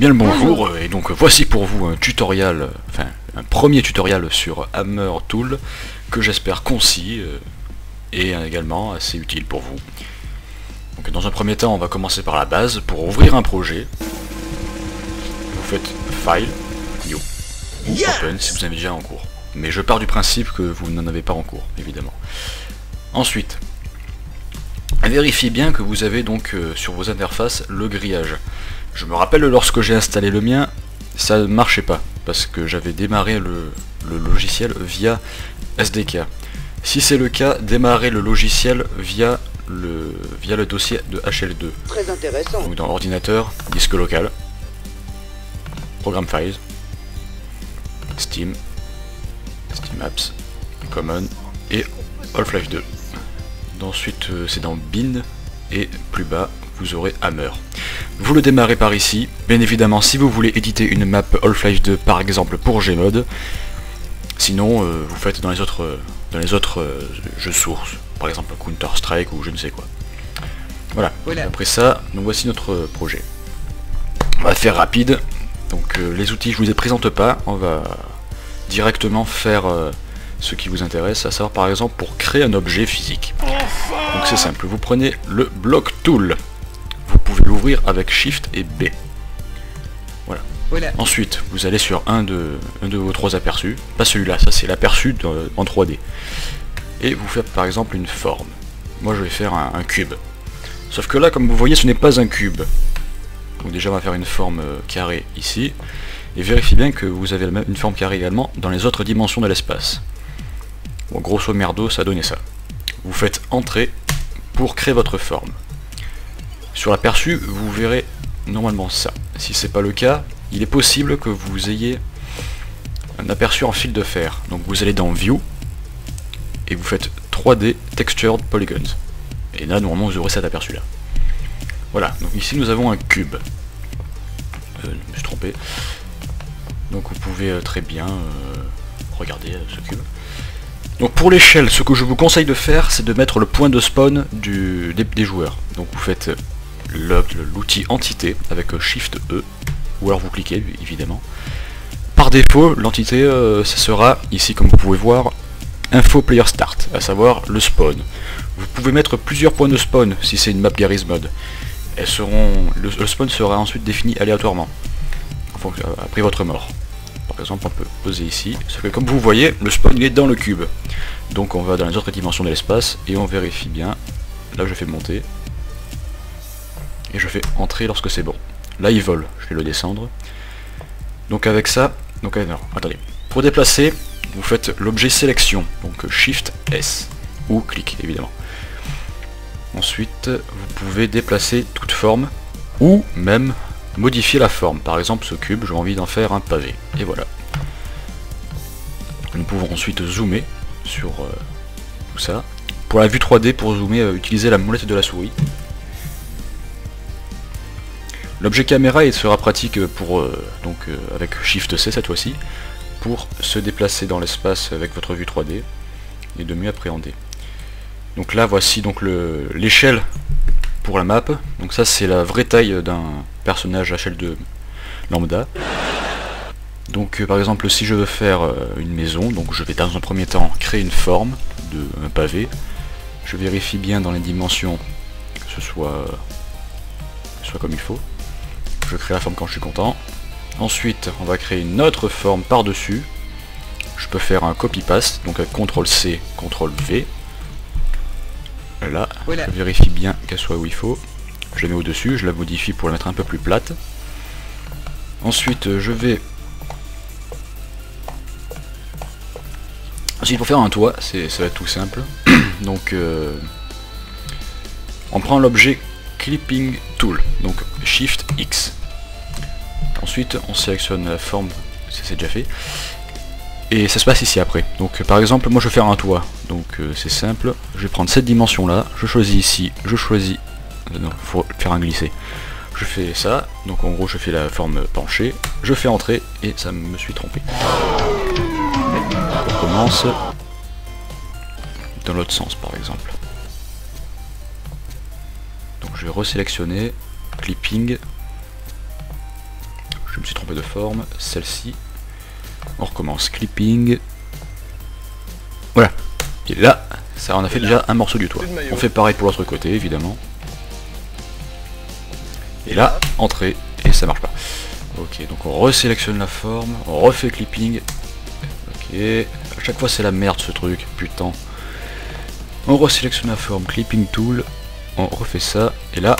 Bien le bonjour, et donc voici pour vous un tutoriel, enfin un premier tutoriel sur Hammer Tool que j'espère concis et également assez utile pour vous. Donc dans un premier temps on va commencer par la base. Pour ouvrir un projet, vous faites File, New, ou Open si vous en avez déjà en cours. Mais je pars du principe que vous n'en avez pas en cours, évidemment. Ensuite, vérifiez bien que vous avez donc sur vos interfaces le grillage. Je me rappelle lorsque j'ai installé le mien, ça ne marchait pas, parce que j'avais démarré le logiciel via SDK. Si c'est le cas, démarrez le logiciel via le dossier de HL2. Très intéressant. Donc dans ordinateur, disque local, Program Files, Steam, Steam Apps, Common et Half-Life 2. Ensuite c'est dans Bin et plus bas vous aurez Hammer. Vous le démarrez par ici. Bien évidemment si vous voulez éditer une map Half-Life 2 par exemple pour Gmod, sinon vous faites dans les autres jeux sources, par exemple Counter-Strike ou je ne sais quoi. Voilà. Après ça, donc voici notre projet. On va faire rapide. Donc les outils je vous les présente pas, on va directement faire ce qui vous intéresse, à savoir par exemple pour créer un objet physique. Donc c'est simple, vous prenez le Block Tool, vous pouvez l'ouvrir avec Shift et B. Voilà. Ensuite, vous allez sur un de vos trois aperçus, pas celui-là, ça c'est l'aperçu en 3D. Et vous faites par exemple une forme. Moi je vais faire un cube. Sauf que là, comme vous voyez, ce n'est pas un cube. Donc déjà on va faire une forme carrée ici. Et vérifiez bien que vous avez une forme carrée également dans les autres dimensions de l'espace. Bon, grosso merdo, ça donnait ça. Vous faites Entrée pour créer votre forme. Sur l'aperçu, vous verrez normalement ça. Si c'est pas le cas, il est possible que vous ayez un aperçu en fil de fer. Donc vous allez dans View et vous faites 3D Textured Polygons. Et là, normalement, vous aurez cet aperçu là. Voilà, donc ici nous avons un cube. Je me suis trompé. Donc vous pouvez très bien regarder ce cube. Donc pour l'échelle, ce que je vous conseille de faire, c'est de mettre le point de spawn des joueurs. Donc vous faites l'outil entité avec Shift E, ou alors vous cliquez évidemment. Par défaut, l'entité, ça sera ici comme vous pouvez voir, Info Player Start, à savoir le spawn. Vous pouvez mettre plusieurs points de spawn si c'est une map Garry's Mod. Le spawn sera ensuite défini aléatoirement, après votre mort. Par exemple, on peut poser ici, sauf que comme vous voyez, le spawn il est dans le cube. Donc on va dans les autres dimensions de l'espace et on vérifie bien. Là je fais monter. Et je fais entrer lorsque c'est bon. Là il vole, je vais le descendre. Donc avec ça, attendez. Pour déplacer, vous faites l'objet sélection, donc Shift S, ou clic évidemment. Ensuite, vous pouvez déplacer toute forme, ou même modifier la forme. Par exemple, ce cube, j'ai envie d'en faire un pavé. Et voilà. Nous pouvons ensuite zoomer sur tout ça. Pour la vue 3D, pour zoomer, utilisez la molette de la souris. L'objet caméra il sera pratique pour avec Shift C cette fois-ci, pour se déplacer dans l'espace avec votre vue 3D et de mieux appréhender. Donc là voici donc l'échelle pour la map. Donc ça c'est la vraie taille d'un personnage HL2 lambda. Donc par exemple si je veux faire une maison, donc je vais dans un premier temps créer une forme de un pavé. Je vérifie bien dans les dimensions que ce soit comme il faut. Je crée la forme quand je suis content. Ensuite on va créer une autre forme par dessus. Je peux faire un copy-paste, donc avec CTRL-C, CTRL-V. Là, je vérifie bien qu'elle soit où il faut. Je la mets au-dessus, je la modifie pour la mettre un peu plus plate. Ensuite, je vais... Ensuite, pour faire un toit, ça va être tout simple. Donc, on prend l'objet Clipping Tool, donc Shift X. Ensuite, on sélectionne la forme, ça c'est déjà fait. Et ça se passe ici après. Donc par exemple moi je vais faire un toit. Donc c'est simple. Je vais prendre cette dimension là. Je choisis ici. Je choisis. Non, faut faire un glisser. Je fais ça. Donc en gros je fais la forme penchée. Je fais entrer et ça me suis trompé. On recommence dans l'autre sens par exemple. Donc je vais resélectionner. Clipping. me suis trompé de forme, celle-ci. On recommence, clipping. Voilà, et là, ça on a fait déjà un morceau du toit. On fait pareil pour l'autre côté, évidemment. Et là, entrée, et ça marche pas. Ok, donc on resélectionne la forme, on refait clipping. Ok, à chaque fois c'est la merde ce truc, putain. On resélectionne la forme, clipping tool, on refait ça, et là,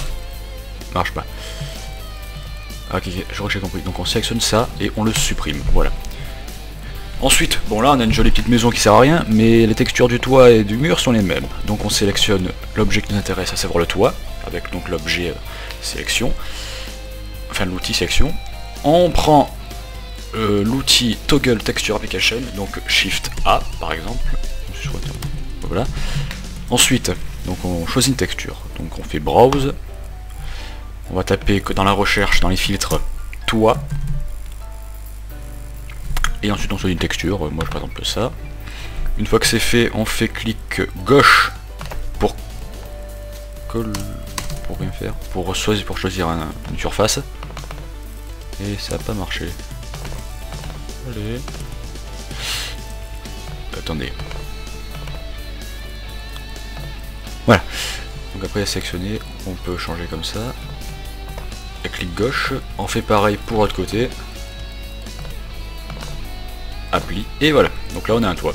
marche pas. Ok, je crois que j'ai compris. Donc on sélectionne ça et on le supprime, voilà. Ensuite, bon là on a une jolie petite maison qui sert à rien, mais les textures du toit et du mur sont les mêmes. Donc on sélectionne l'objet qui nous intéresse, à savoir le toit, avec donc l'objet sélection, enfin l'outil sélection. On prend l'outil Toggle Texture Application, donc Shift A par exemple. Voilà. Ensuite, donc on choisit une texture, donc on fait Browse. On va taper que dans la recherche, dans les filtres, toit. Et ensuite on choisit une texture, moi je par exemple ça. Une fois que c'est fait, on fait clic gauche pour rien faire, pour choisir une surface. Et ça n'a pas marché. Allez. Attendez. Voilà. Donc après sélectionner, on peut changer comme ça. Et clic gauche, on fait pareil pour l'autre côté. Appli, et voilà, donc là on a un toit.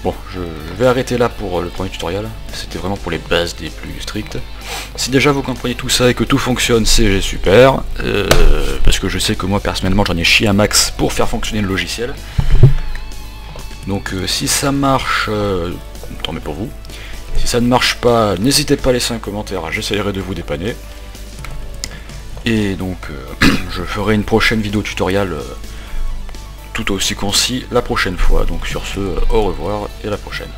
Bon, je vais arrêter là pour le premier tutoriel, c'était vraiment pour les bases des plus strictes. Si déjà vous comprenez tout ça et que tout fonctionne, c'est super, parce que je sais que moi personnellement j'en ai chié un max pour faire fonctionner le logiciel. Donc si ça marche, tant mieux pour vous. Si ça ne marche pas, n'hésitez pas à laisser un commentaire, j'essaierai de vous dépanner. Et donc je ferai une prochaine vidéo tutoriel tout aussi concis la prochaine fois. Donc sur ce, au revoir et à la prochaine.